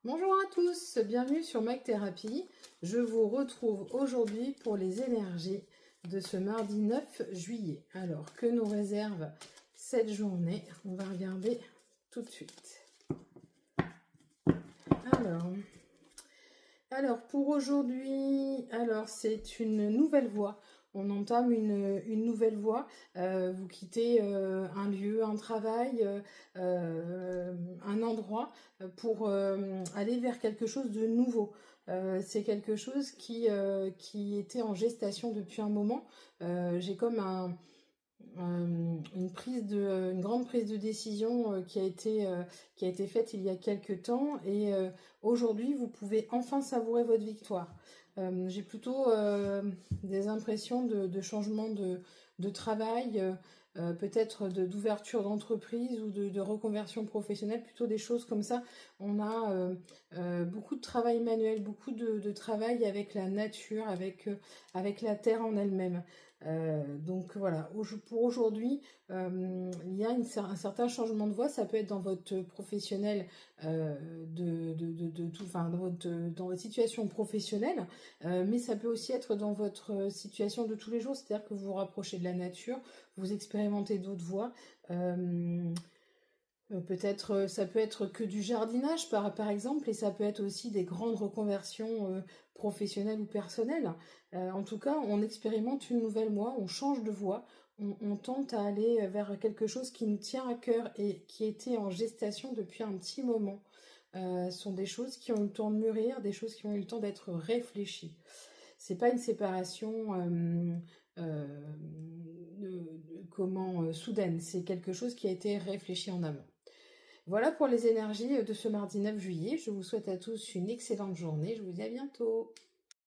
Bonjour à tous, bienvenue sur Mag Thérapie. Je vous retrouve aujourd'hui pour les énergies de ce mardi 9 juillet. Alors, que nous réserve cette journée? On va regarder tout de suite. Alors pour aujourd'hui, c'est une nouvelle voie. On entame une nouvelle voie. Vous quittez un lieu, un travail, un endroit pour aller vers quelque chose de nouveau. C'est quelque chose qui était en gestation depuis un moment. J'ai comme une grande prise de décision qui a été faite il y a quelques temps et aujourd'hui vous pouvez enfin savourer votre victoire. J'ai plutôt des impressions de changement de travail, peut-être d'ouverture d'entreprise ou de reconversion professionnelle, plutôt des choses comme ça. On a beaucoup de travail manuel, beaucoup de travail avec la nature, avec la terre en elle-même. Donc voilà, pour aujourd'hui, il y a un certain changement de voie. Ça peut être dans votre professionnel, dans votre situation professionnelle, mais ça peut aussi être dans votre situation de tous les jours, c'est-à-dire que vous vous rapprochez de la nature, vous expérimentez d'autres voies. Peut-être, ça peut être que du jardinage par exemple, et ça peut être aussi des grandes reconversions professionnelles ou personnelles. En tout cas, on expérimente une nouvelle voie, on change de voie, on tente à aller vers quelque chose qui nous tient à cœur et qui était en gestation depuis un petit moment. Ce sont des choses qui ont eu le temps de mûrir, des choses qui ont eu le temps d'être réfléchies. C'est pas une séparation soudaine, c'est quelque chose qui a été réfléchi en amont. Voilà pour les énergies de ce mardi 9 juillet. Je vous souhaite à tous une excellente journée. Je vous dis à bientôt.